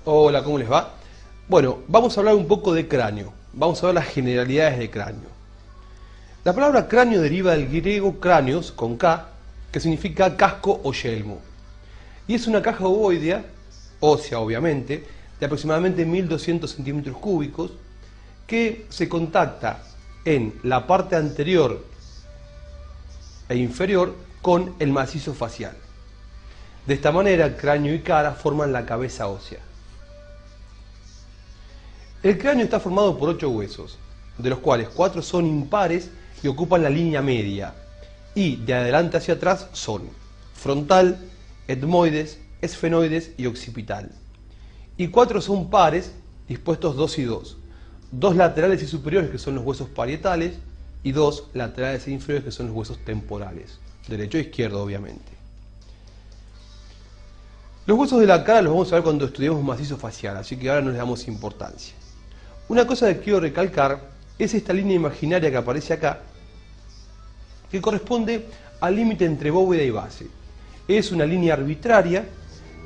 Hola, ¿cómo les va? Bueno, vamos a hablar un poco de cráneo. Vamos a ver las generalidades de cráneo. La palabra cráneo deriva del griego cráneos, con K, que significa casco o yelmo. Y es una caja ovoidea, ósea obviamente, de aproximadamente 1200 centímetros cúbicos, que se contacta en la parte anterior e inferior con el macizo facial. De esta manera, cráneo y cara forman la cabeza ósea. El cráneo está formado por 8 huesos, de los cuales 4 son impares y ocupan la línea media, y de adelante hacia atrás son frontal, etmoides, esfenoides y occipital. Y 4 son pares, dispuestos 2 y 2, 2 laterales y superiores, que son los huesos parietales, y 2 laterales e inferiores, que son los huesos temporales, derecho e izquierdo obviamente. Los huesos de la cara los vamos a ver cuando estudiemos macizo facial, así que ahora no les damos importancia. Una cosa que quiero recalcar es esta línea imaginaria que aparece acá, que corresponde al límite entre bóveda y base. Es una línea arbitraria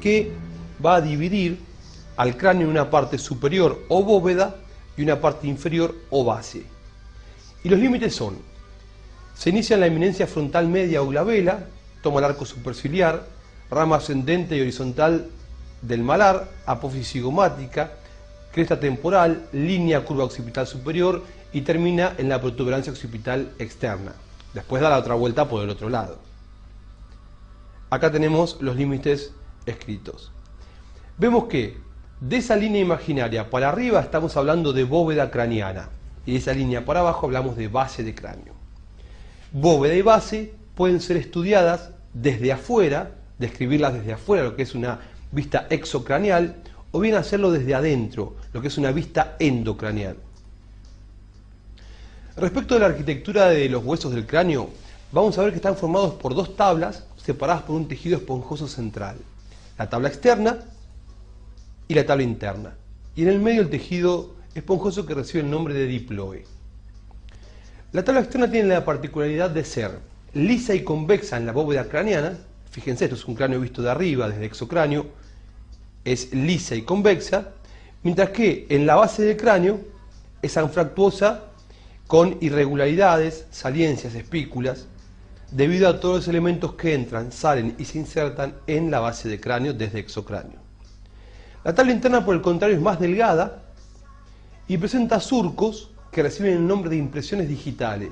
que va a dividir al cráneo en una parte superior o bóveda y una parte inferior o base. Y los límites son: se inicia en la eminencia frontal media o glabela, toma el arco superciliar, rama ascendente y horizontal del malar, apófisis cigomática, cresta temporal, línea curva occipital superior y termina en la protuberancia occipital externa. Después da la otra vuelta por el otro lado. Acá tenemos los límites escritos. Vemos que de esa línea imaginaria para arriba estamos hablando de bóveda craneana y de esa línea para abajo hablamos de base de cráneo. Bóveda y base pueden ser estudiadas desde afuera, describirlas desde afuera, lo que es una vista exocraneal, o bien hacerlo desde adentro, lo que es una vista endocraneal. Respecto de la arquitectura de los huesos del cráneo, vamos a ver que están formados por 2 tablas separadas por un tejido esponjoso central. La tabla externa y la tabla interna. Y en el medio el tejido esponjoso que recibe el nombre de diploe. La tabla externa tiene la particularidad de ser lisa y convexa en la bóveda craneana. Fíjense, esto es un cráneo visto de arriba, desde exocráneo. Es lisa y convexa, mientras que en la base del cráneo es anfractuosa con irregularidades, saliencias, espículas, debido a todos los elementos que entran, salen y se insertan en la base del cráneo desde exocráneo. La tabla interna, por el contrario, es más delgada y presenta surcos que reciben el nombre de impresiones digitales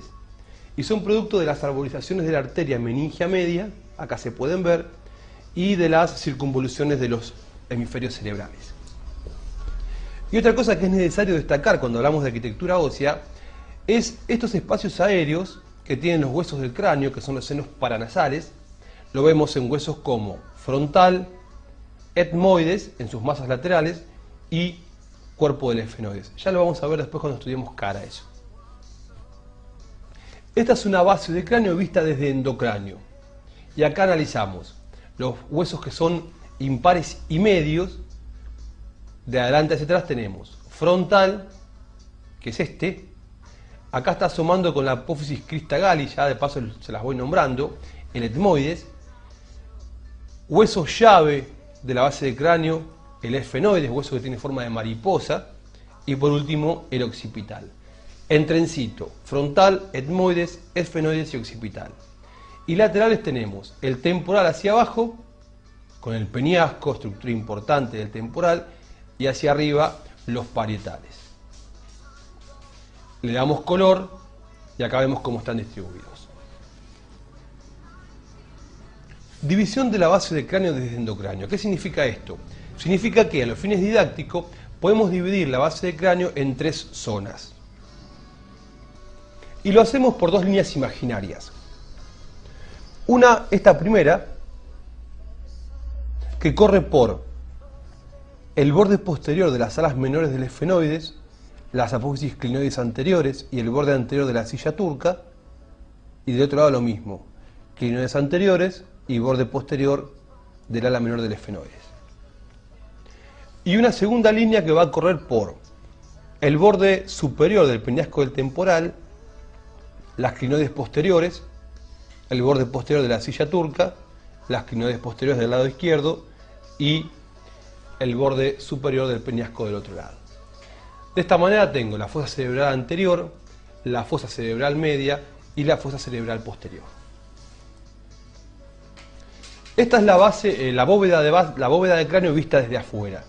y son producto de las arborizaciones de la arteria meningia media, acá se pueden ver, y de las circunvoluciones de los hemisferios cerebrales. Y otra cosa que es necesario destacar cuando hablamos de arquitectura ósea es estos espacios aéreos que tienen los huesos del cráneo, que son los senos paranasales. Lo vemos en huesos como frontal, etmoides en sus masas laterales y cuerpo del esfenoides. Ya lo vamos a ver después cuando estudiemos cara eso. Esta es una base de cráneo vista desde endocráneo. Y acá analizamos los huesos que son impares y medios. De adelante hacia atrás tenemos frontal, que es este. Acá está asomando con la apófisis crista galli, ya de paso se las voy nombrando, el etmoides. Hueso llave de la base del cráneo, el esfenoides, hueso que tiene forma de mariposa. Y por último, el occipital. En trencito, frontal, etmoides, esfenoides y occipital. Y laterales tenemos el temporal hacia abajo, con el peñasco, estructura importante del temporal, y hacia arriba los parietales. Le damos color y acá vemos cómo están distribuidos. División de la base del cráneo desde endocráneo. ¿Qué significa esto? Significa que a los fines didácticos podemos dividir la base del cráneo en 3 zonas. Y lo hacemos por 2 líneas imaginarias. Una, esta primera, que corre por el borde posterior de las alas menores del esfenoides, las apófisis clinoides anteriores y el borde anterior de la silla turca, y del otro lado lo mismo, clinoides anteriores y borde posterior del ala menor del esfenoides. Y una segunda línea que va a correr por el borde superior del peñasco del temporal, las clinoides posteriores, el borde posterior de la silla turca, las clinoides posteriores del lado izquierdo y el borde superior del peñasco del otro lado. De esta manera tengo la fosa cerebral anterior, la fosa cerebral media y la fosa cerebral posterior. Esta es la base, la bóveda del cráneo vista desde afuera.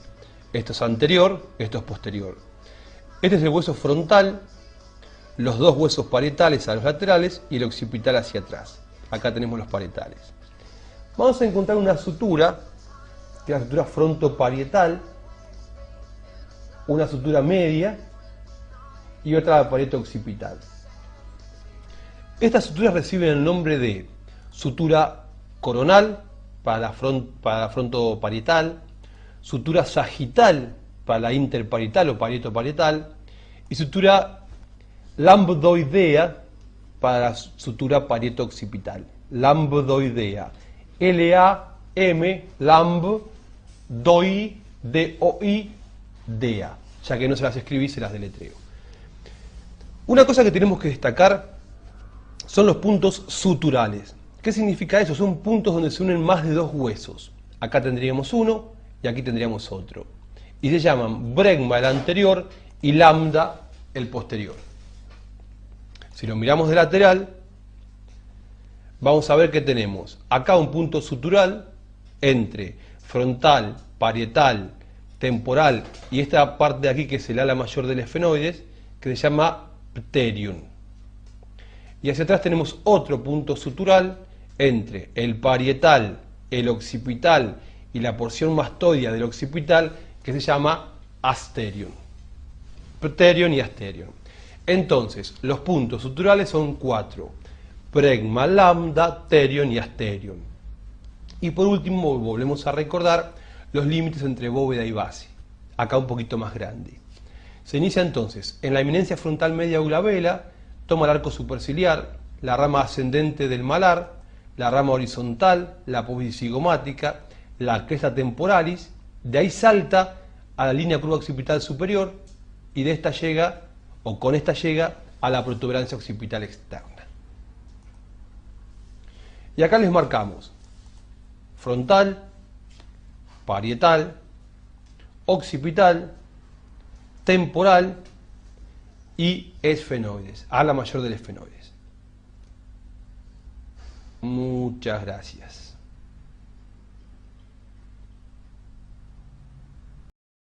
Esto es anterior, esto es posterior. Este es el hueso frontal, los dos huesos parietales a los laterales y el occipital hacia atrás. Acá tenemos los parietales. Vamos a encontrar una sutura, que es la sutura frontoparietal, una sutura media y otra parieto occipital. Estas suturas reciben el nombre de sutura coronal para la frontoparietal, sutura sagital para la interparietal o parieto-parietal y sutura lambdoidea para la sutura parieto-occipital. Lambdoidea. L-A-M, lamb, doi, D-O-I, dea. Ya que no se las escribí, se las deletreo. Una cosa que tenemos que destacar son los puntos suturales. ¿Qué significa eso? Son puntos donde se unen más de dos huesos. Acá tendríamos uno y aquí tendríamos otro. Y se llaman bregma el anterior y lambda el posterior. Si lo miramos de lateral, vamos a ver que tenemos acá un punto sutural entre frontal, parietal, temporal y esta parte de aquí que es el ala mayor del esfenoides, que se llama pterium. Y hacia atrás tenemos otro punto sutural entre el parietal, el occipital y la porción mastoidea del occipital, que se llama asterium. Pterium y asterium. Entonces, los puntos suturales son 4. Bregma, lambda, pterium y asterium. Y por último, volvemos a recordar los límites entre bóveda y base. Acá un poquito más grande. Se inicia entonces en la eminencia frontal media o glabela, toma el arco superciliar, la rama ascendente del malar, la rama horizontal, la apófisis cigomática, la cresta temporalis, de ahí salta a la línea curva occipital superior y de esta llega, o con esta llega, a la protuberancia occipital externa. Y acá les marcamos frontal, parietal, occipital, temporal y esfenoides, ala mayor del esfenoides. Muchas gracias.